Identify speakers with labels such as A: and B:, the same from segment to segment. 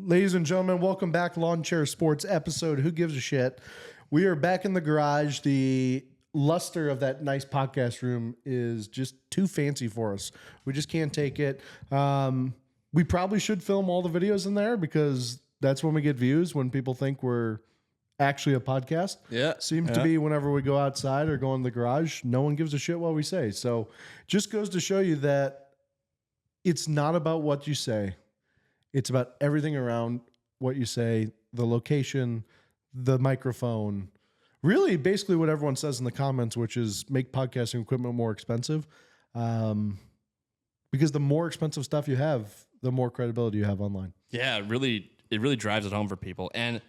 A: Ladies and gentlemen, welcome back. Lawn Chair Sports episode. Who gives a shit? We are back in the garage. The luster of that nice podcast room is just too fancy for us. We just can't take it. We probably should film all the videos in there because that's when we get views, when people think we're actually a podcast.
B: Yeah.
A: Seems to be whenever we go outside or go in the garage, no one gives a shit what we say. So just goes to show you that it's not about what you say. It's about everything around what you say, the location, the microphone, really basically what everyone says in the comments, which is make podcasting equipment more expensive. Because the more expensive stuff you have, the more credibility you have online.
B: Yeah, it really drives it home for people. And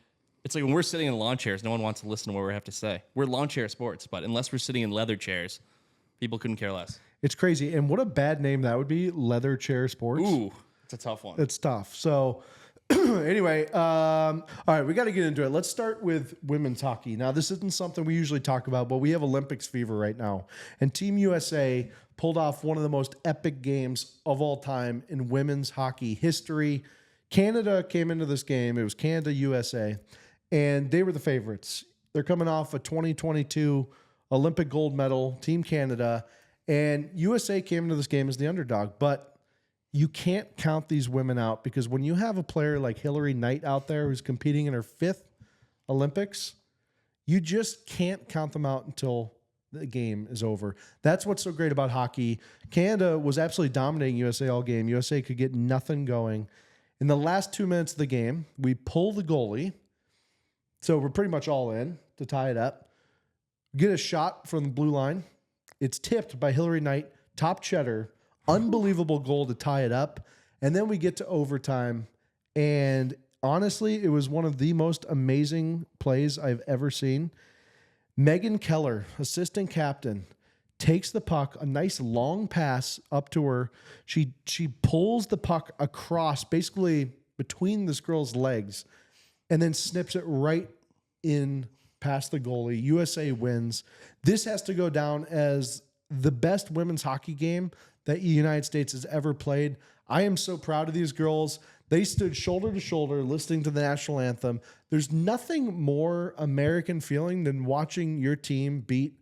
B: it's like when we're sitting in lawn chairs, no one wants to listen to what we have to say. We're lawn chair sports, but unless we're sitting in leather chairs, people couldn't care less.
A: It's crazy. And what a bad name that would be, leather chair sports.
B: Ooh, it's a tough one.
A: It's tough. So anyway, all right, we got to get into it. Let's start with women's hockey. Now, this isn't something we usually talk about, but we have Olympics fever right now. And Team USA pulled off one of the most epic games of all time in women's hockey history. Canada came into this game. It was Canada-USA, and they were the favorites. They're coming off a 2022 Olympic gold medal, Team Canada, and USA came into this game as the underdog. But you can't count these women out because when you have a player like Hillary Knight out there who's competing in her 5th Olympics, you just can't count them out until the game is over. That's what's so great about hockey. Canada was absolutely dominating USA all game. USA could get nothing going. In the last 2 minutes of the game, we pull the goalie. So we're pretty much all in to tie it up. Get a shot from the blue line. It's tipped by Hillary Knight, top cheddar. Unbelievable goal to tie it up. And then we get to overtime. And honestly, it was one of the most amazing plays I've ever seen. Megan Keller, assistant captain, takes the puck, a nice long pass up to her. She pulls the puck across, basically between this girl's legs, and then snips it right in past the goalie. USA wins. This has to go down as the best women's hockey game that the United States has ever played. I am so proud of these girls. They stood shoulder to shoulder listening to the national anthem. There's nothing more American feeling than watching your team beat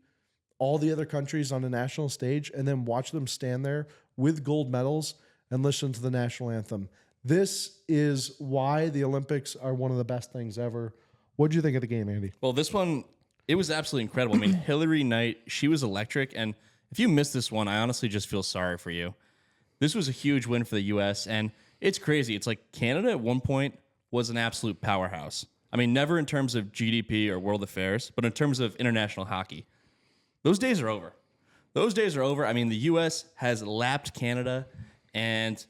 A: all the other countries on a national stage and then watch them stand there with gold medals and listen to the national anthem. This is why the Olympics are one of the best things ever. What did you think of the game, Andy?
B: Well, this one, it was absolutely incredible. I mean, Hillary Knight, she was electric. And if you missed this one, I honestly just feel sorry for you. This was a huge win for the U.S., and it's crazy. It's like Canada at one point was an absolute powerhouse. I mean, never in terms of GDP or world affairs, but in terms of international hockey. Those days are over. Those days are over. I mean, the U.S. has lapped Canada, and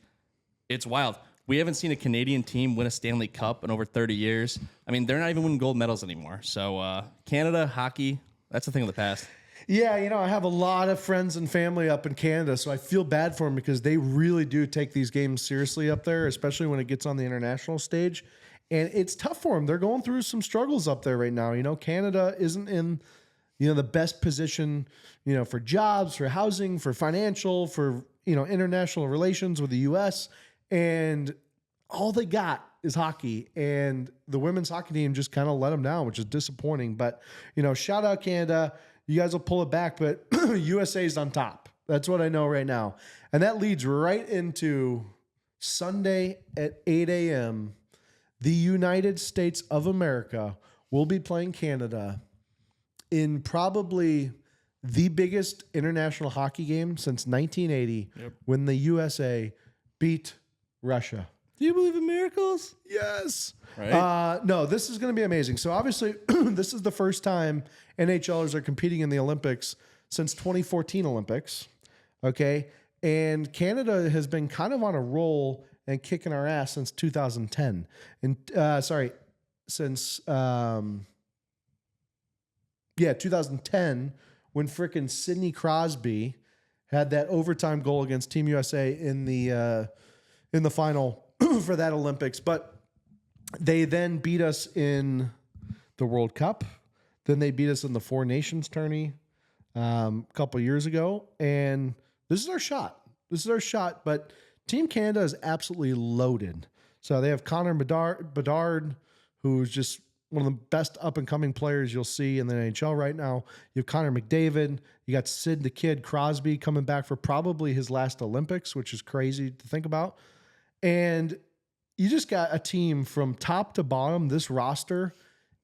B: it's wild. We haven't seen a Canadian team win a Stanley Cup in over 30 years. I mean, they're not even winning gold medals anymore. So Canada, hockey, that's a thing of the past.
A: Yeah, you know, I have a lot of friends and family up in Canada, so I feel bad for them because they really do take these games seriously up there, especially when it gets on the international stage. And it's tough for them. They're going through some struggles up there right now. You know, Canada isn't in, you know, the best position, you know, for jobs, for housing, for financial, for, you know, international relations with the U.S. And all they got is hockey. And the women's hockey team just kind of let them down, which is disappointing. But, you know, shout out Canada. You guys will pull it back, but USA's on top. That's what I know right now. And that leads right into Sunday at 8 a.m. The United States of America will be playing Canada in probably the biggest international hockey game since 1980 when the USA beat Russia.
B: Do you believe in miracles?
A: Yes.
B: Right?
A: No, this is going to be amazing. So obviously, this is the first time NHLers are competing in the Olympics since 2014 Olympics. Okay. And Canada has been kind of on a roll and kicking our ass since 2010. And since 2010, when frickin' Sidney Crosby had that overtime goal against Team USA in the final for that Olympics. But they then beat us in the World Cup. Then they beat us in the Four Nations tourney a couple years ago. And this is our shot. But Team Canada is absolutely loaded. So they have Connor Bedard, who's just one of the best up-and-coming players you'll see in the NHL right now. You have Connor McDavid. You got Sid the Kid Crosby coming back for probably his last Olympics, which is crazy to think about. And you just got a team from top to bottom. This roster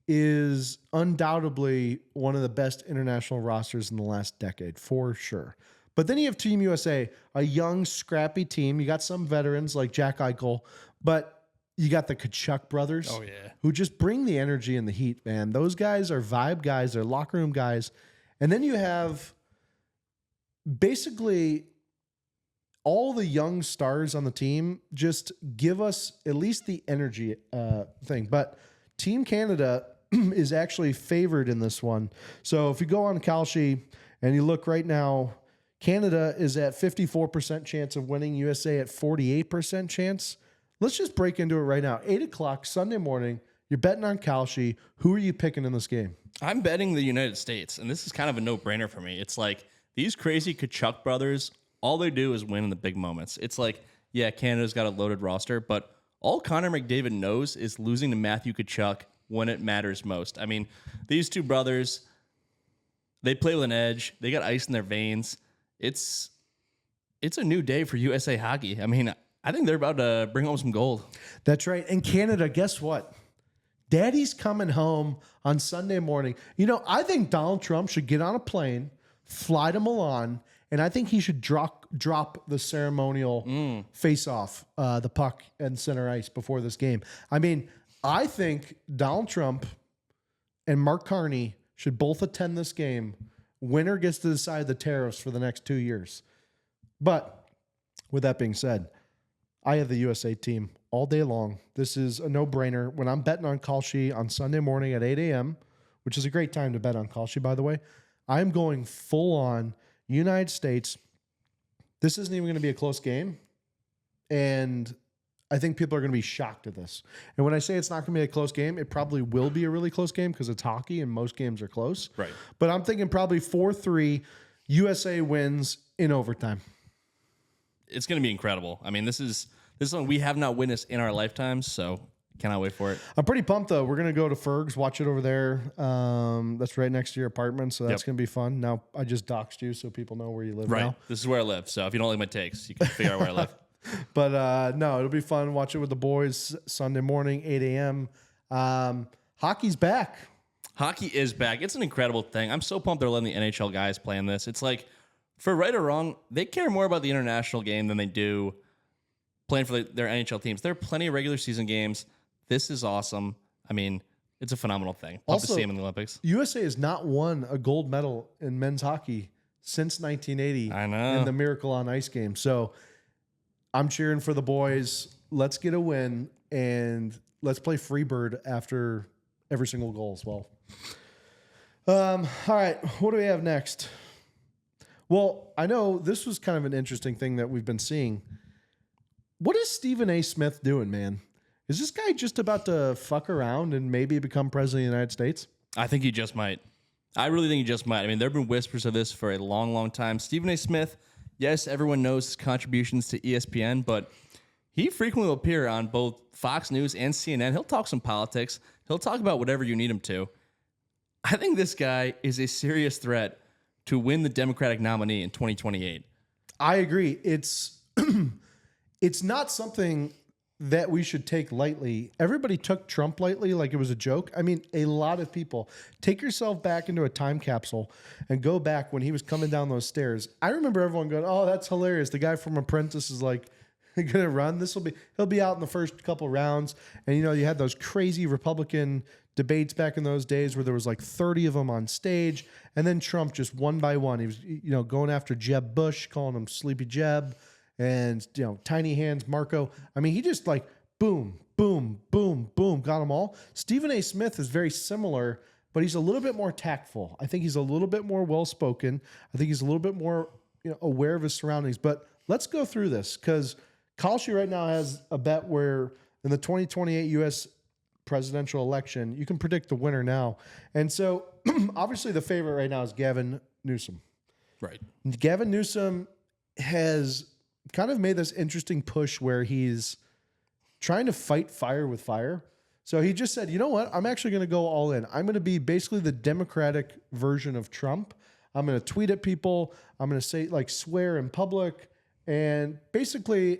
A: is undoubtedly one of the best international rosters in the last decade, for sure. But then you have Team USA, a young, scrappy team. You got some veterans like Jack Eichel, but you got the Kachuk brothers, who just bring the energy and the heat, man. Those guys are vibe guys. They're locker room guys. And then you have basically all the young stars on the team just give us at least the energy thing. But Team Canada is actually favored in this one. So if you go on Kalshi and you look right now, Canada is at 54% chance of winning, USA at 48% chance. Let's just break into it right now. 8 o'clock Sunday morning, you're betting on Kalshi. Who are you picking in this game?
B: I'm betting the United States, and this is kind of a no-brainer for me. It's like these crazy Kachuk brothers, all they do is win in the big moments. It's like, yeah, Canada's got a loaded roster, but all Connor McDavid knows is losing to Matthew Kachuk when it matters most. I mean, these two brothers, they play with an edge. They got ice in their veins. It's a new day for USA hockey. I mean, I think they're about to bring home some gold.
A: That's right. And Canada, guess what? Daddy's coming home on Sunday morning. You know, I think Donald Trump should get on a plane, fly to Milan, and I think he should drop the ceremonial face-off, the puck and center ice before this game. I mean, I think Donald Trump and Mark Carney should both attend this game. Winner gets to decide the tariffs for the next 2 years. But with that being said, I have the USA team all day long. This is a no-brainer. When I'm betting on Kalshi on Sunday morning at 8 a.m., which is a great time to bet on Kalshi, by the way, I'm going full-on United States. This isn't even going to be a close game, and I think people are going to be shocked at this. And when I say it's not going to be a close game, it probably will be a really close game because it's hockey and most games are close.
B: Right.
A: But I'm thinking probably 4-3, USA wins in overtime.
B: It's going to be incredible. I mean, this is one we have not witnessed in our lifetimes, so cannot wait for it.
A: I'm pretty pumped, though. We're going to go to Ferg's, watch it over there. That's right next to your apartment, so that's going to be fun. Now, I just doxed you so people know where you live now.
B: This is where I live, so if you don't like my takes, you can figure out where I live.
A: But, no, it'll be fun. Watch it with the boys Sunday morning, 8 a.m. Hockey's back.
B: Hockey is back. It's an incredible thing. I'm so pumped they're letting the NHL guys play in this. It's like, for right or wrong, they care more about the international game than they do playing for their NHL teams. There are plenty of regular season games. This is awesome. I mean, it's a phenomenal thing. Love to see them in the Olympics.
A: USA has not won a gold medal in men's hockey since 1980.
B: I know.
A: In the Miracle on Ice game. So I'm cheering for the boys. Let's get a win, and let's play Freebird after every single goal as well. All right, what do we have next? Well, I know this was kind of an interesting thing that we've been seeing. What is Stephen A. Smith doing, man? Is this guy just about to fuck around and maybe become president of the United States?
B: I think he just might. I really think he just might. I mean, there have been whispers of this for a long, long time. Stephen A. Smith, yes, everyone knows his contributions to ESPN, but he frequently will appear on both Fox News and CNN. He'll talk some politics. He'll talk about whatever you need him to. I think this guy is a serious threat to win the Democratic nominee in 2028.
A: I agree. It's not something that we should take lightly. Everybody took Trump lightly like it was a joke. I mean, a lot of people. Take yourself back into a time capsule and go back when he was coming down those stairs. I remember everyone going, "Oh, that's hilarious. The guy from Apprentice is like going to run. He'll be out in the first couple rounds." And you had those crazy Republican debates back in those days where there was like 30 of them on stage, and then Trump just one by one, he was going after Jeb Bush, calling him Sleepy Jeb, and Tiny Hands Marco. I mean, he just like boom, boom, boom, boom, got them all. Stephen A. Smith is very similar, but he's a little bit more tactful. I think he's a little bit more well-spoken. I think he's a little bit more aware of his surroundings. But let's go through this, because Kalshi right now has a bet where in the 2028 U.S. presidential election, you can predict the winner now. And so obviously the favorite right now is Gavin Newsom.
B: Right.
A: Gavin Newsom has kind of made this interesting push where he's trying to fight fire with fire. So he just said, you know what? I'm actually going to go all in. I'm going to be basically the Democratic version of Trump. I'm going to tweet at people. I'm going to say, like, swear in public. And basically,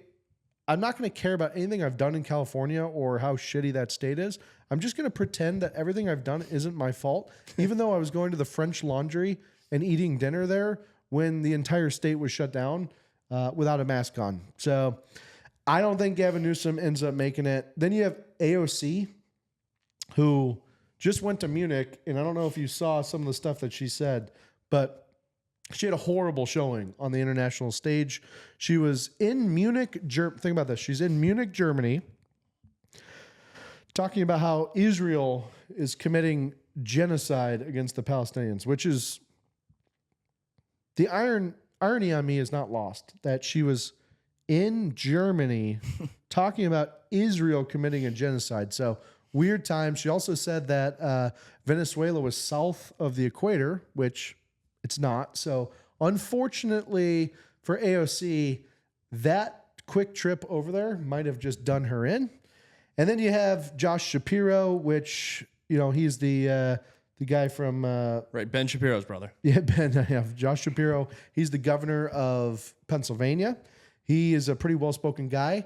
A: I'm not going to care about anything I've done in California or how shitty that state is. I'm just going to pretend that everything I've done isn't my fault, even though I was going to the French Laundry and eating dinner there when the entire state was shut down without a mask on. So I don't think Gavin Newsom ends up making it. Then you have AOC, who just went to Munich, and I don't know if you saw some of the stuff that she said, but she had a horrible showing on the international stage. She was in Munich, think about this. She's in Munich, Germany, talking about how Israel is committing genocide against the Palestinians, which is the irony on me is not lost that she was in Germany talking about Israel committing a genocide. So weird times. She also said that Venezuela was south of the equator, which it's not. So unfortunately for AOC, that quick trip over there might have just done her in. And then you have Josh Shapiro, which, you know, he's the guy from
B: Right, Ben Shapiro's brother.
A: Yeah, Josh Shapiro. He's the governor of Pennsylvania. He is a pretty well-spoken guy.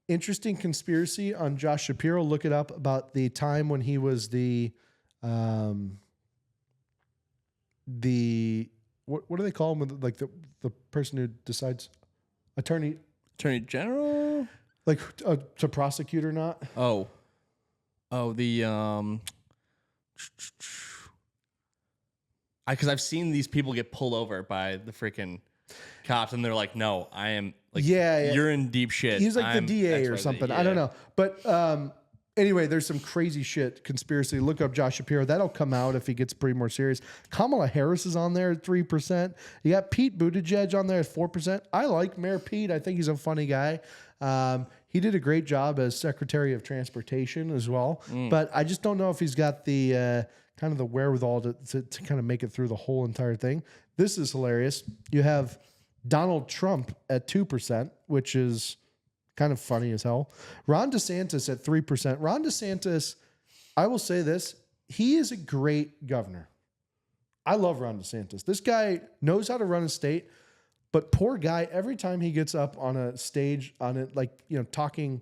A: Interesting conspiracy on Josh Shapiro. Look it up about the time when he was the what do they call him? Like the person who decides attorney
B: General,
A: like to prosecute or not.
B: Because I've seen these people get pulled over by the freaking cops, and they're like, "No, I am like, you're in deep shit."
A: He's like
B: I'm
A: the DA or
B: XYZ.
A: something.
B: Yeah.
A: I don't know, but anyway, there's some crazy shit conspiracy. Look up Josh Shapiro. That'll come out if he gets pretty more serious. Kamala Harris is on there at 3%. You got Pete Buttigieg on there at 4%. I like Mayor Pete. I think he's a funny guy. He did a great job as Secretary of Transportation as well, but I just don't know if he's got the kind of the wherewithal to kind of make it through the whole entire thing. This is hilarious. You have Donald Trump at 2%, which is kind of funny as hell. Ron DeSantis at 3%. Ron DeSantis, I will say this, he is a great governor. I love Ron DeSantis. This guy knows how to run a state, but poor guy, every time he gets up on a stage on it, like, you know, talking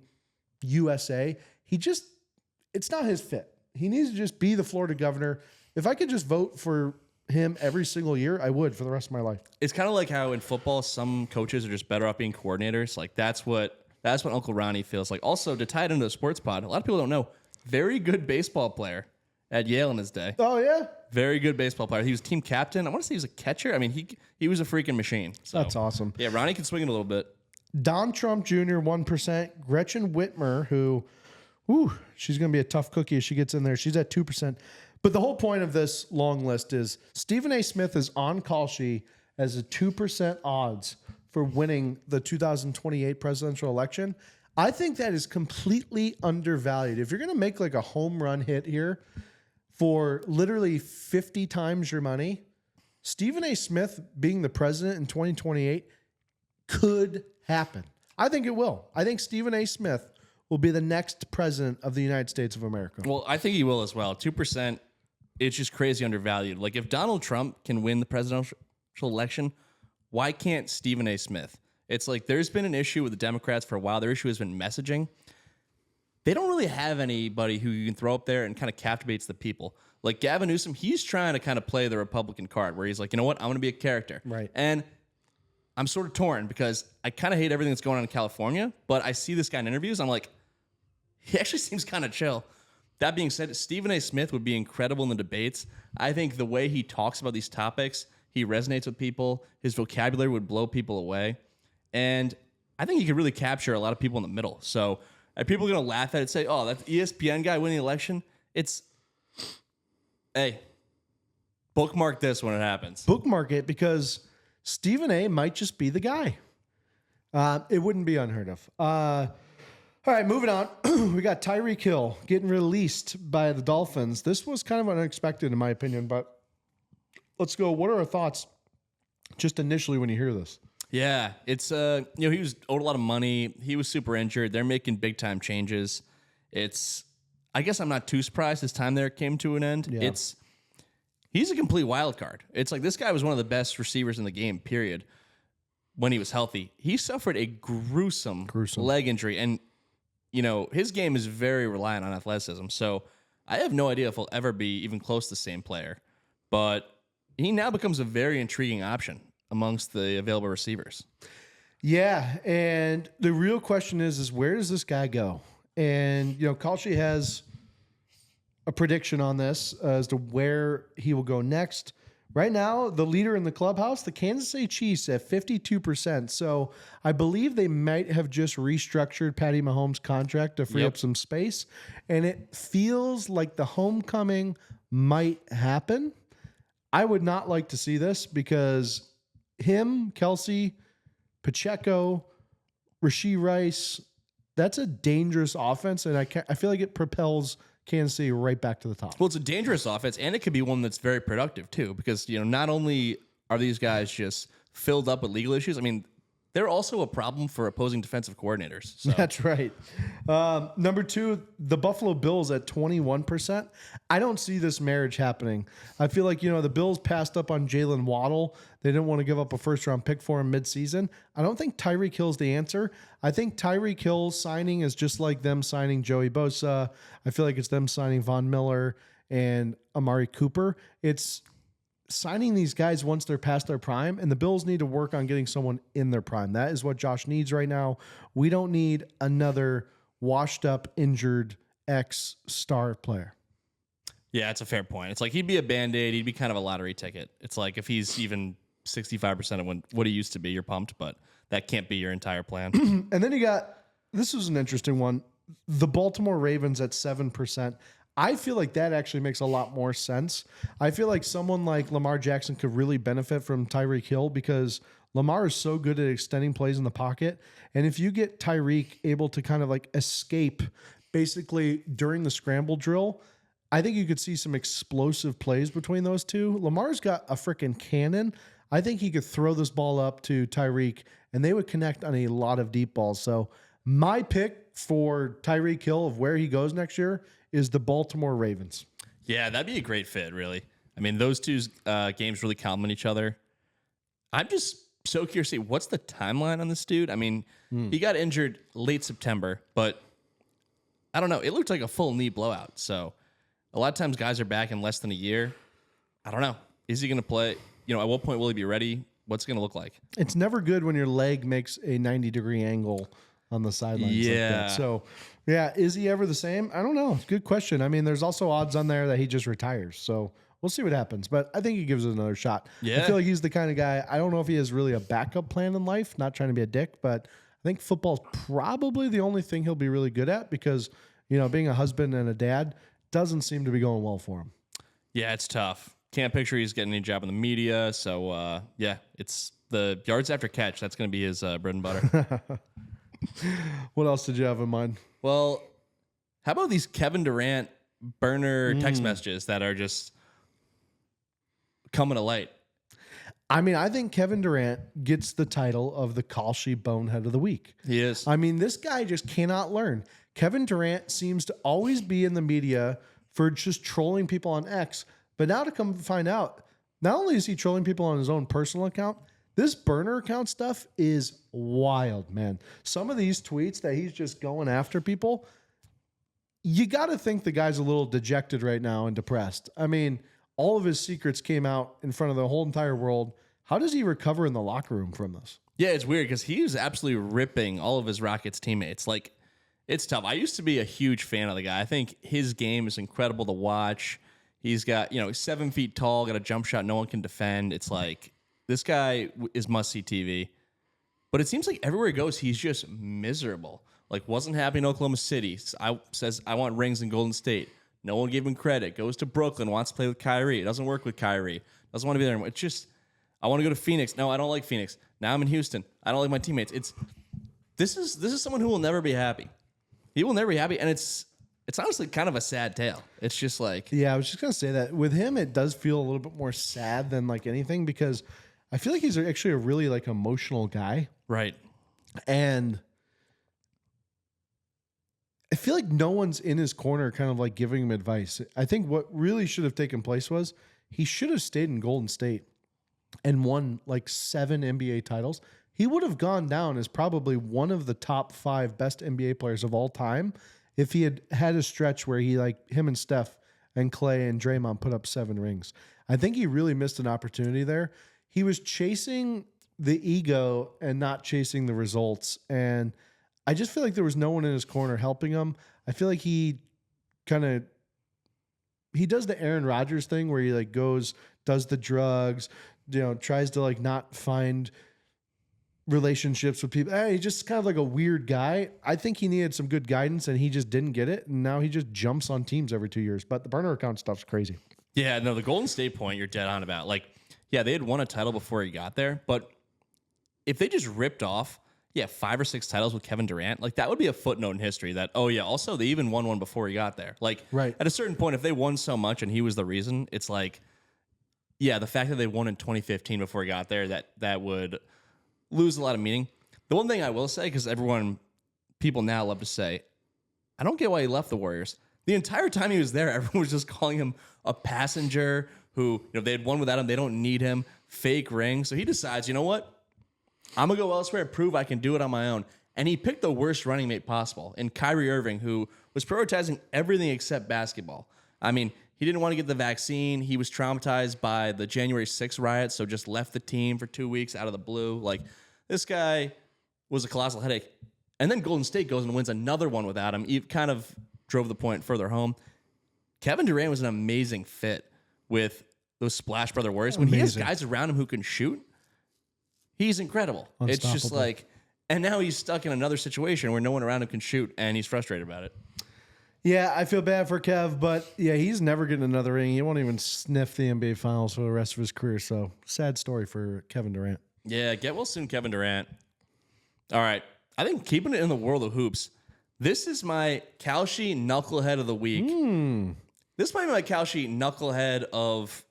A: USA, it's not his fit. He needs to just be the Florida governor. If I could just vote for him every single year, I would for the rest of my life.
B: It's kind of like how in football, some coaches are just better off being coordinators. Like that's what Uncle Ronnie feels like. Also, to tie it into a sports pod, a lot of people don't know, very good baseball player at Yale in his day.
A: Oh, yeah?
B: Very good baseball player. He was team captain. I want to say he was a catcher. I mean, he was a freaking machine. So,
A: That's awesome.
B: yeah, Ronnie can swing it a little bit.
A: Don Trump Jr., 1%. Gretchen Whitmer, who, she's going to be a tough cookie as she gets in there. She's at 2%. But the whole point of this long list is Stephen A. Smith is on call sheet as a 2% odds for winning the 2028 presidential election. I think that is completely undervalued. If you're going to make like a home run hit here for literally 50 times your money, Stephen A. Smith being the president in 2028 could happen. I think it will. I think Stephen A. Smith will be the next president of the United States of America.
B: Well, I think he will as well. 2%, it's just crazy undervalued. Like if Donald Trump can win the presidential election, why can't Stephen A. Smith? It's like there's been an issue with the Democrats for a while. Their issue has been messaging. They don't really have anybody who you can throw up there and kind of captivates the people. Like Gavin Newsom, he's trying to kind of play the Republican card where he's like, you know what, I'm going to be a character.
A: Right.
B: And I'm sort of torn because I kind of hate everything that's going on in California, but I see this guy in interviews. I'm like, he actually seems kind of chill. That being said, Stephen A. Smith would be incredible in the debates. I think the way he talks about these topics, he resonates with people. His vocabulary would blow people away. And I think he could really capture a lot of people in the middle. So are people going to laugh at it and say, oh, that's ESPN guy winning the election? Hey, bookmark this when it happens.
A: Bookmark it because Stephen A. might just be the guy. It wouldn't be unheard of. All right, moving on. We got Tyreek Hill getting released by the Dolphins. This was kind of unexpected in my opinion, but let's go. What are our thoughts just initially when you hear this?
B: Yeah, it's he was owed a lot of money. He was super injured. They're making big time changes. I guess I'm not too surprised his time there came to an end.
A: Yeah.
B: He's a complete wild card. It's like this guy was one of the best receivers in the game, period. When he was healthy, he suffered a gruesome leg injury, and his game is very reliant on athleticism. So I have no idea if he'll ever be even close to the same player. But he now becomes a very intriguing option amongst the available receivers.
A: Yeah, and the real question is where does this guy go? And Kalshi has a prediction on this as to where he will go next. Right now, the leader in the clubhouse, the Kansas City Chiefs, at 52%. So I believe they might have just restructured Patty Mahomes' contract to free up some space. And it feels like the homecoming might happen. I would not like to see this because him, Kelsey, Pacheco, Rashee Rice, that's a dangerous offense. And I feel like it propels Kansas City right back to the top.
B: Well, it's a dangerous offense, and it could be one that's very productive too, because not only are these guys just filled up with legal issues, I mean, they're also a problem for opposing defensive coordinators. So.
A: That's right. Number 2, the Buffalo Bills at 21%. I don't see this marriage happening. I feel like, the Bills passed up on Jalen Waddle. They didn't want to give up a first-round pick for him midseason. I don't think Tyreek Hill's the answer. I think Tyreek Hill's signing is just like them signing Joey Bosa. I feel like it's them signing Von Miller and Amari Cooper. It's signing these guys once they're past their prime, and the Bills need to work on getting someone in their prime. That is what Josh needs right now. We don't need another washed up, injured ex-star player.
B: Yeah, it's a fair point. It's like he'd be a Band-Aid. He'd be kind of a lottery ticket. It's like if he's even 65% of what he used to be, you're pumped, but that can't be your entire plan.
A: And then you got, this was an interesting one, the Baltimore Ravens at 7%. I feel like that actually makes a lot more sense. I feel like someone like Lamar Jackson could really benefit from Tyreek Hill because Lamar is so good at extending plays in the pocket. And if you get Tyreek able to kind of like escape basically during the scramble drill, I think you could see some explosive plays between those two. Lamar's got a freaking cannon. I think he could throw this ball up to Tyreek and they would connect on a lot of deep balls. So my pick for Tyreek Hill of where he goes next year is the Baltimore Ravens.
B: Yeah, that'd be a great fit, really. I mean, those two games really complement each other. I'm just so curious to see what's the timeline on this dude. I mean, he got injured late September, but I don't know. It looked like a full knee blowout. So a lot of times guys are back in less than a year. I don't know. Is he going to play? At what point will he be ready? What's it going to look like?
A: It's never good when your leg makes a 90-degree angle on the sidelines.
B: Yeah.
A: Like that. So, yeah, is he ever the same? I don't know. Good question. I mean, there's also odds on there that he just retires. So we'll see what happens. But I think he gives it another shot.
B: Yeah.
A: I feel like he's the kind of guy, I don't know if he has really a backup plan in life, not trying to be a dick, but I think football's probably the only thing he'll be really good at because, being a husband and a dad doesn't seem to be going well for him.
B: Yeah, it's tough. Can't picture he's getting any job in the media. So, it's the yards after catch. That's going to be his bread and butter.
A: What else did you have in mind?
B: Well, how about these Kevin Durant burner text messages that are just coming to light?
A: I mean, I think Kevin Durant gets the title of the Kalshi Bonehead of the Week.
B: He is.
A: I mean, this guy just cannot learn. Kevin Durant seems to always be in the media for just trolling people on X. But now to come find out, not only is he trolling people on his own personal account, this burner account stuff is wild, man. Some of these tweets that he's just going after people, you got to think the guy's a little dejected right now and depressed. I mean, all of his secrets came out in front of the whole entire world. How does he recover in the locker room from this?
B: Yeah, it's weird because he was absolutely ripping all of his Rockets teammates. Like, it's tough. I used to be a huge fan of the guy. I think his game is incredible to watch. He's got, 7 feet tall, got a jump shot no one can defend. It's like, this guy is must-see TV. But it seems like everywhere he goes, he's just miserable. Like, wasn't happy in Oklahoma City. Says, I want rings in Golden State. No one gave him credit. Goes to Brooklyn, wants to play with Kyrie. It doesn't work with Kyrie. Doesn't want to be there anymore. It's just, I want to go to Phoenix. No, I don't like Phoenix. Now I'm in Houston. I don't like my teammates. This is someone who will never be happy. He will never be happy, and it's honestly kind of a sad tale. It's just like...
A: Yeah, I was just going to say that. With him, it does feel a little bit more sad than like anything because, I feel like he's actually a really like emotional guy.
B: Right.
A: And I feel like no one's in his corner kind of like giving him advice. I think what really should have taken place was he should have stayed in Golden State and won like 7 NBA titles. He would have gone down as probably one of the top 5 best NBA players of all time if he had a stretch where he like him and Steph and Clay and Draymond put up 7 rings. I think he really missed an opportunity there. He was chasing the ego and not chasing the results. And I just feel like there was no one in his corner helping him. I feel like he does the Aaron Rodgers thing where he like does the drugs, tries to like not find relationships with people. He's just kind of like a weird guy. I think he needed some good guidance and he just didn't get it. And now he just jumps on teams every 2 years. But the burner account stuff's crazy.
B: Yeah, no, the Golden State point you're dead on about. Like, yeah, they had won a title before he got there, but if they just ripped off, 5 or 6 titles with Kevin Durant, like that would be a footnote in history that, also they even won one before he got there. Like,
A: right.
B: At a certain point, if they won so much and he was the reason, it's like, the fact that they won in 2015 before he got there, that would lose a lot of meaning. The one thing I will say, because people now love to say, I don't get why he left the Warriors. The entire time he was there, everyone was just calling him a passenger who, they had won without him. They don't need him. Fake ring. So he decides, you know what? I'm going to go elsewhere and prove I can do it on my own. And he picked the worst running mate possible in Kyrie Irving, who was prioritizing everything except basketball. I mean, he didn't want to get the vaccine. He was traumatized by the January 6th riots, so just left the team for 2 weeks out of the blue. Like, this guy was a colossal headache. And then Golden State goes and wins another one without him. He kind of drove the point further home. Kevin Durant was an amazing fit with those Splash Brother Warriors. When he has guys around him who can shoot, he's incredible. It's just like, and now he's stuck in another situation where no one around him can shoot, and he's frustrated about it.
A: Yeah, I feel bad for Kev, but he's never getting another ring. He won't even sniff the NBA Finals for the rest of his career. So sad story for Kevin Durant.
B: Yeah, get well soon, Kevin Durant. All right, I think keeping it in the world of hoops, this is my Kalshi knucklehead of the week. This might be my Kalshi knucklehead of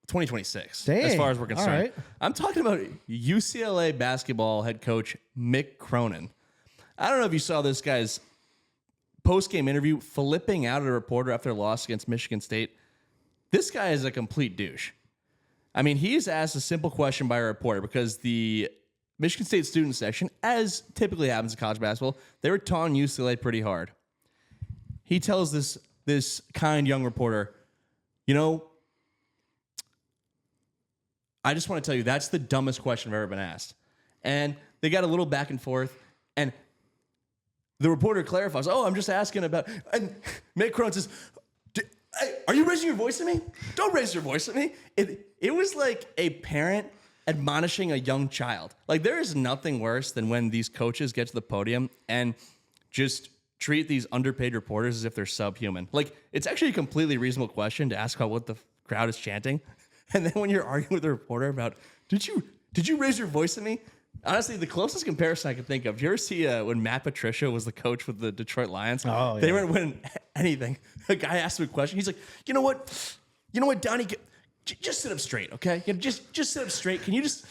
B: 2026,
A: Dang.
B: as far as we're concerned.
A: All right.
B: I'm talking about UCLA basketball head coach Mick Cronin. I don't know if you saw this guy's post-game interview flipping out at a reporter after a loss against Michigan State. This guy is a complete douche. I mean, he's asked a simple question by a reporter because the Michigan State student section, as typically happens in college basketball, they were taunting UCLA pretty hard. He tells this kind young reporter, I just want to tell you, that's the dumbest question I've ever been asked. And they got a little back and forth, and the reporter clarifies, I'm just asking about, and Mick Cronin says, are you raising your voice at me? Don't raise your voice at me. It was like a parent admonishing a young child. Like, there is nothing worse than when these coaches get to the podium and just treat these underpaid reporters as if they're subhuman. Like, it's actually a completely reasonable question to ask about what the crowd is chanting. And then when you're arguing with a reporter about, did you raise your voice at me? Honestly, the closest comparison I can think of, did you ever see when Matt Patricia was the coach with the Detroit Lions?
A: Oh,
B: They weren't winning anything. A guy asked him a question. He's like, you know what, Donnie, just sit up straight, okay? Just sit up straight. Can you just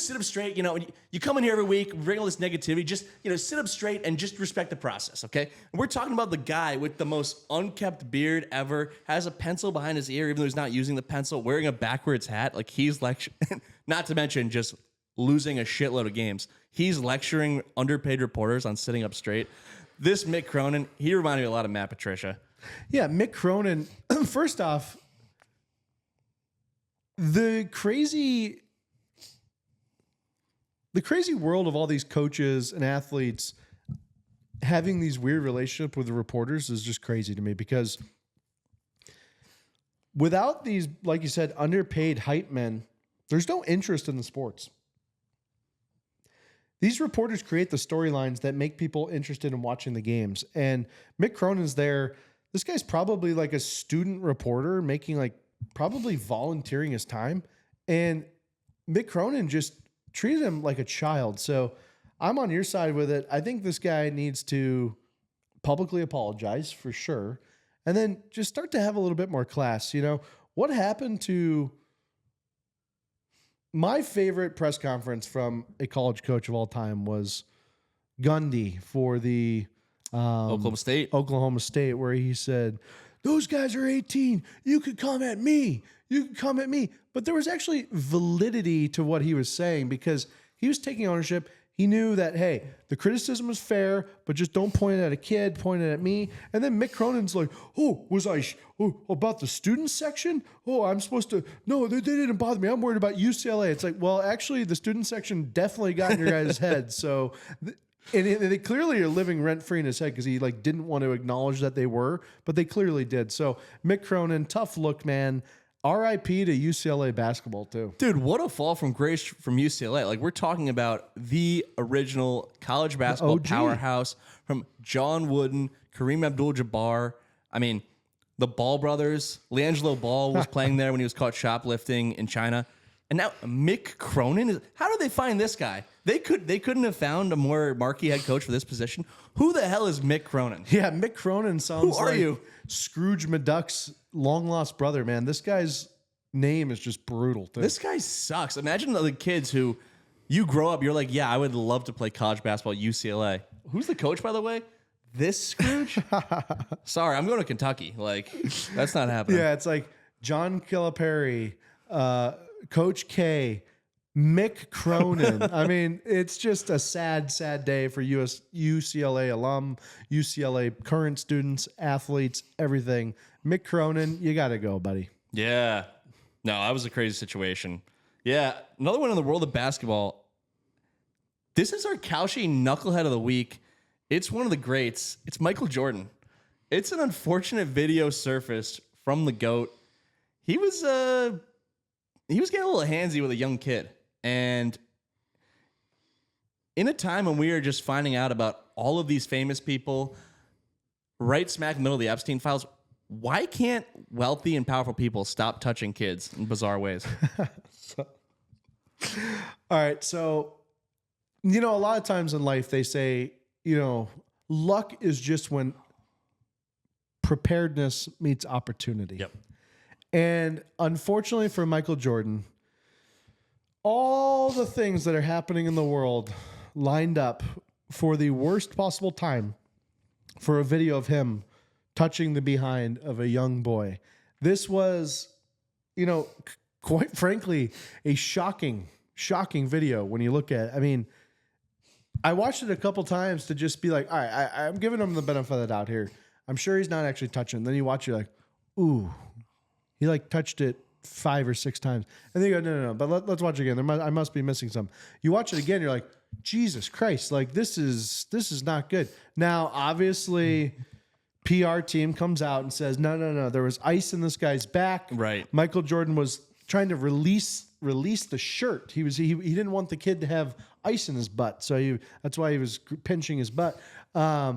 B: sit up straight? You come in here every week, bring all this negativity. Just sit up straight and just respect the process, okay? And we're talking about the guy with the most unkept beard ever, has a pencil behind his ear, even though he's not using the pencil, wearing a backwards hat. Like, he's lecturing, not to mention just losing a shitload of games. He's lecturing underpaid reporters on sitting up straight. This Mick Cronin, he reminded me a lot of Matt Patricia.
A: Yeah, Mick Cronin, first off, the crazy world of all these coaches and athletes having these weird relationships with the reporters is just crazy to me, because without these, like you said, underpaid hype men, there's no interest in the sports. These reporters create the storylines that make people interested in watching the games. And Mick Cronin's there. This guy's probably like a student reporter making probably volunteering his time. And Mick Cronin just treated him like a child. So I'm on your side with it. I think this guy needs to publicly apologize for sure. And then just start to have a little bit more class. What happened to my favorite press conference from a college coach of all time was Gundy for the Oklahoma State, where he said, "Those guys are 18. You could come at me. You could come at me." But there was actually validity to what he was saying because he was taking ownership. He knew that, hey, the criticism was fair, but just don't point it at a kid, point it at me. And then Mick Cronin's like, about the student section? Oh, I'm supposed to, no, they didn't bother me. I'm worried about UCLA. It's like, well, actually, the student section definitely got in your guys' head. So, and they clearly are living rent-free in his head because he like didn't want to acknowledge that they were, but they clearly did. So Mick Cronin, tough look, man. RIP to UCLA basketball too.
B: Dude, what a fall from grace from UCLA. Like, we're talking about the original college basketball powerhouse from John Wooden, Kareem Abdul-Jabbar. I mean, the Ball brothers. LiAngelo Ball was playing there when he was caught shoplifting in China. And now Mick Cronin. How did they find this guy? They couldn't have found a more marquee head coach for this position. Who the hell is Mick Cronin?
A: Yeah, Mick Cronin sounds like Scrooge McDuck's long lost brother, man. This guy's name is just brutal, too.
B: This guy sucks. Imagine the kids who you grow up, you're like, yeah, I would love to play college basketball at UCLA. Who's the coach, by the way? This Scrooge? Sorry, I'm going to Kentucky. Like, that's not happening.
A: Yeah, it's like John Calipari, Coach K, Mick Cronin. I mean, it's just a sad, sad day for UCLA alum, UCLA current students, athletes, everything. Mick Cronin, you got to go, buddy.
B: Yeah. No, that was a crazy situation. Yeah. Another one in the world of basketball. This is our Kalshi knucklehead of the week. It's one of the greats. It's Michael Jordan. It's an unfortunate video surfaced from the GOAT. He was getting a little handsy with a young kid. And in a time when we are just finding out about all of these famous people right smack in the middle of the Epstein files, why can't wealthy and powerful people stop touching kids in bizarre ways?
A: All right. So, a lot of times in life they say, luck is just when preparedness meets opportunity.
B: Yep.
A: And unfortunately for Michael Jordan, all the things that are happening in the world lined up for the worst possible time for a video of him touching the behind of a young boy. This was, quite frankly, a shocking video when you look at it. I mean, I watched it a couple times to just be like, all right, I'm giving him the benefit of the doubt here. I'm sure he's not actually touching. Then you watch, you're like, ooh, he like touched it 5 or 6 times. And then you go, no. But let's watch it again. I must be missing some. You watch it again, you're like, Jesus Christ, like this is not good. Now, obviously, PR team comes out and says, no, there was ice in this guy's back.
B: Right.
A: Michael Jordan was trying to release the shirt. He didn't want the kid to have ice in his butt, so that's why he was pinching his butt. I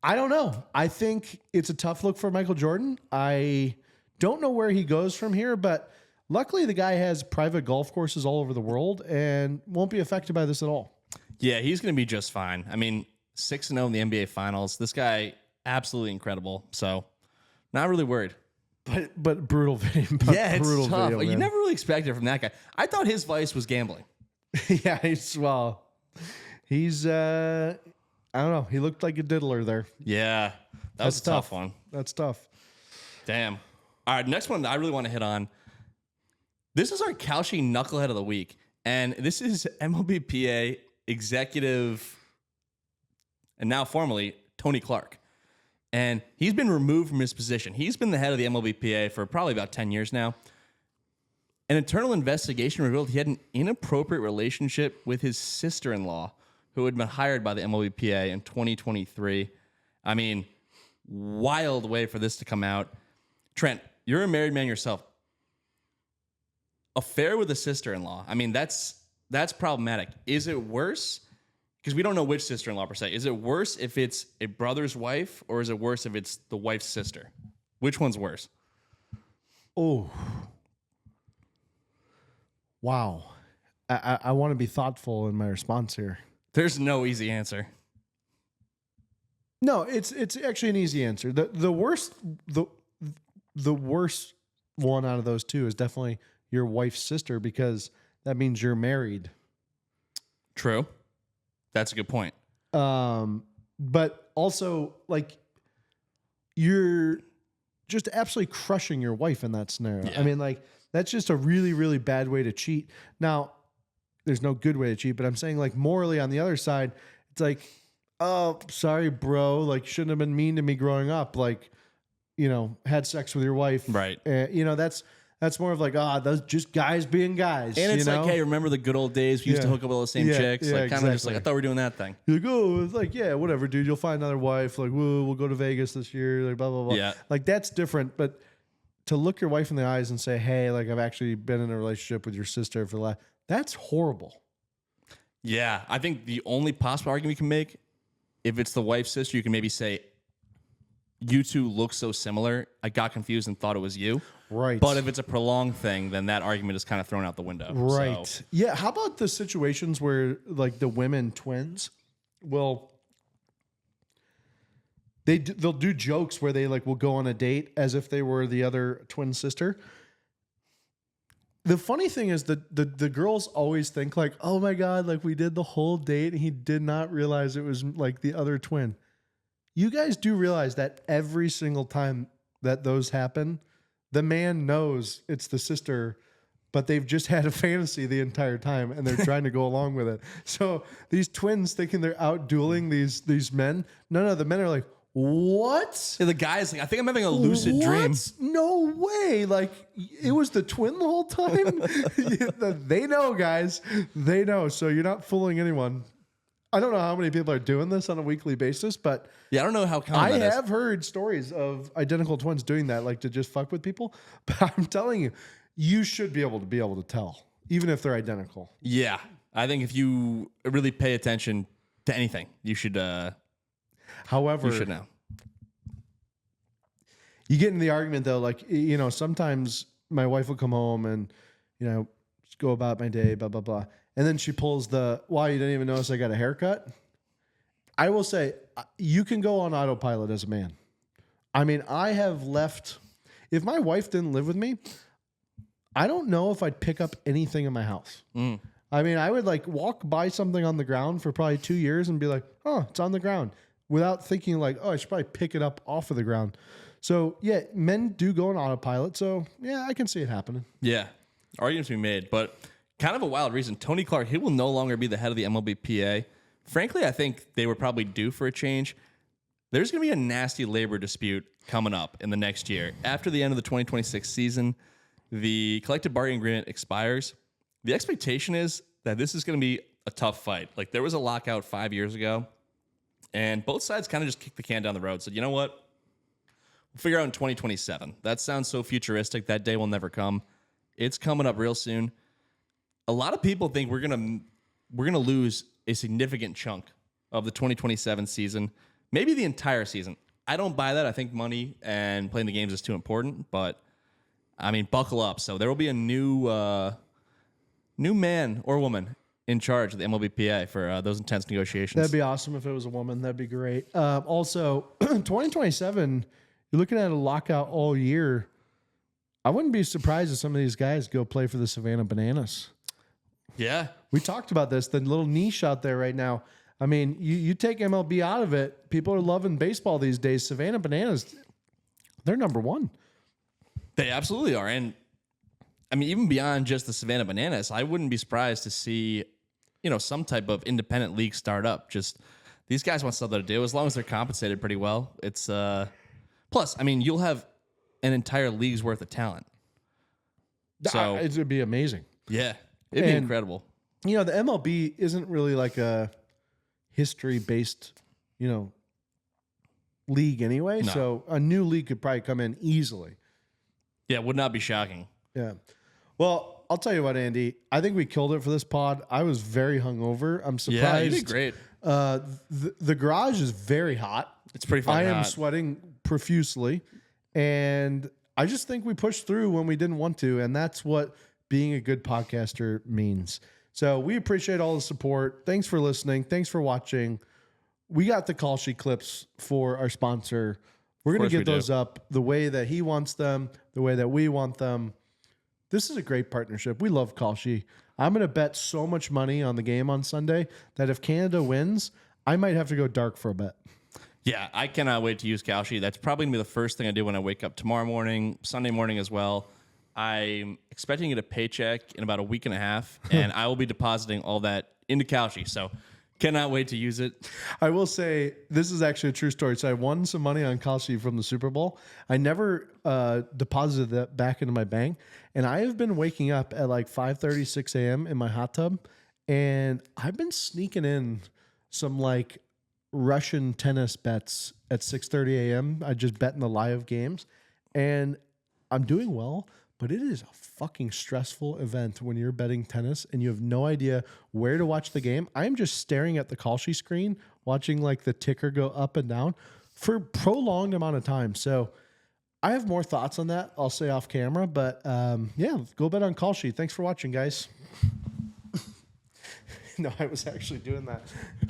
A: don't know. I think it's a tough look for Michael Jordan. I don't know where he goes from here, but luckily the guy has private golf courses all over the world and won't be affected by this at all.
B: Yeah, he's going to be just fine. I mean, 6-0 in the NBA Finals. This guy, absolutely incredible. So, not really worried.
A: But brutal video.
B: Yeah, it's tough. You never really expected it from that guy. I thought his vice was gambling.
A: Yeah, he's I don't know. He looked like a diddler there.
B: Yeah, that's a tough one.
A: That's tough.
B: Damn. All right, next one that I really want to hit on. This is our Kalshi knucklehead of the week, and this is MLBPA executive, and now formerly Tony Clark. And he's been removed from his position. He's been the head of the MLBPA for probably about 10 years now. An internal investigation revealed he had an inappropriate relationship with his sister-in-law, who had been hired by the MLBPA in 2023. I mean, wild way for this to come out. Trent, you're a married man yourself. Affair with a sister-in-law. I mean, that's problematic. Is it worse? Because we don't know which sister-in-law per se. Is it worse if it's a brother's wife, or is it worse if it's the wife's sister? Which one's worse?
A: Oh. Wow. I want to be thoughtful in my response here.
B: There's no easy answer.
A: No, it's actually an easy answer. The worst one out of those two is definitely your wife's sister, because that means you're married.
B: True. That's a good point.
A: But also, like, you're just absolutely crushing your wife in that scenario.
B: Yeah.
A: I mean, like, that's just a really, really bad way to cheat. Now, there's no good way to cheat, but I'm saying, like, morally on the other side, it's like, oh, sorry, bro. Like, shouldn't have been mean to me growing up. Like, you know, had sex with your wife.
B: Right.
A: You know, that's more of like, those just guys being guys.
B: And it's
A: you
B: like,
A: know?
B: hey, remember the good old days? We used to hook up with all the same chicks.
A: Yeah,
B: Like, kind of just like,
A: exactly.
B: I thought we were doing that thing.
A: You're like, oh, it's like, yeah, whatever, dude. You'll find another wife. Like, we'll go to Vegas this year. Like, blah, blah, blah.
B: Yeah.
A: Like, that's different. But to look your wife in the eyes and say, hey, like, I've actually been in a relationship with your sister for the last, that's horrible.
B: Yeah. I think the only possible argument you can make, if it's the wife's sister, you can maybe say, you two look so similar. I got confused and thought it was you.
A: Right.
B: But if it's a prolonged thing, then that argument is kind of thrown out the window.
A: Right.
B: So,
A: Yeah. How about the situations where, like, the women twins will, they'll do jokes where they, like, will go on a date as if they were the other twin sister. The funny thing is that the girls always think, like, oh my God, like, we did the whole date and he did not realize it was, like, the other twin. You guys do realize that every single time that those happen, the man knows it's the sister, but they've just had a fantasy the entire time and they're trying to go along with it. So these twins thinking they're out dueling these men. No, the men are like, what?
B: yeah, the guy's like, I think I'm having a lucid
A: What?
B: dream.
A: No way. Like, it was the twin the whole time. They know, guys. They know. So you're not fooling anyone. I don't know how many people are doing this on a weekly basis, but
B: Yeah, I don't know how common
A: I
B: that is.
A: have heard stories of identical twins doing that, like to just fuck with people. But I'm telling you, you should be able to tell, even if they're identical.
B: Yeah. I think if you really pay attention to anything, you should
A: However,
B: know.
A: you get in the argument though, like, you know, sometimes my wife will come home and, you know, just go about my day, blah, blah, blah. And then she pulls why you didn't even notice I got a haircut. I will say, you can go on autopilot as a man. I mean, I have left, if my wife didn't live with me, I don't know if I'd pick up anything in my house. I mean, I would like walk by something on the ground for probably 2 years and be like, oh, it's on the ground, without thinking like, oh, I should probably pick it up off of the ground. So yeah, men do go on autopilot. So yeah, I can see it happening.
B: Yeah. Arguments to be made, but kind of a wild reason. Tony Clark, he will no longer be the head of the MLBPA. Frankly, I think they were probably due for a change. There's going to be a nasty labor dispute coming up in the next year. After the end of the 2026 season, the collective bargaining agreement expires. The expectation is that this is going to be a tough fight. Like, there was a lockout 5 years ago, and both sides kind of just kicked the can down the road. Said, you know what? We'll figure out in 2027. That sounds so futuristic. That day will never come. It's coming up real soon. A lot of people think we're gonna lose a significant chunk of the 2027 season, maybe the entire season. I don't buy that. I think money and playing the games is too important, but I mean, buckle up. So there will be a new man or woman in charge of the MLBPA for those intense negotiations.
A: That'd be awesome if it was a woman. That'd be great. Also, 2027, you're looking at a lockout all year. I wouldn't be surprised if some of these guys go play for the Savannah Bananas.
B: Yeah.
A: We talked about this, the little niche out there right now. I mean, you take MLB out of it, people are loving baseball these days. Savannah Bananas, they're number one.
B: They absolutely are. And I mean, even beyond just the Savannah Bananas, I wouldn't be surprised to see, you know, some type of independent league start up. Just these guys want something to do as long as they're compensated pretty well. It's plus, I mean, you'll have an entire league's worth of talent. So
A: It would be amazing.
B: yeah, it'd be incredible.
A: You know, the MLB isn't really like a history-based, you know, league anyway.
B: No.
A: So a new league could probably come in easily.
B: Yeah, would not be shocking.
A: Yeah. Well, I'll tell you what, Andy. I think we killed it for this pod. I was very hungover. I'm surprised.
B: Yeah, you did great.
A: The garage is very hot.
B: It's pretty
A: I
B: fucking
A: am
B: hot.
A: sweating profusely. And I just think we pushed through when we didn't want to. And that's what being a good podcaster means. So we appreciate all the support. Thanks for listening. Thanks for watching. We got the call sheet clips for our sponsor. We're going to get those up the way that he wants them, the way that we want them. This is a great partnership. We love Call Sheet. I'm going to bet so much money on the game on Sunday that if Canada wins, I might have to go dark for a bet.
B: Yeah, I cannot wait to use Kalshi. That's probably going to be the first thing I do when I wake up tomorrow morning, Sunday morning as well. I'm expecting to get a paycheck in about a week and a half, and I will be depositing all that into Kalshi. So cannot wait to use it.
A: I will say this is actually a true story. So I won some money on Kalshi from the Super Bowl. I never deposited that back into my bank, and I have been waking up at like 5:30, 6 a.m. in my hot tub, and I've been sneaking in some like Russian tennis bets at 6:30 a.m. I just bet in the live games, and I'm doing well. But it is a fucking stressful event when you're betting tennis and you have no idea where to watch the game. I'm just staring at the Kalshi screen, watching like the ticker go up and down for a prolonged amount of time. So I have more thoughts on that. I'll say off camera, but yeah, go bet on Kalshi. Thanks for watching, guys. No, I was actually doing that.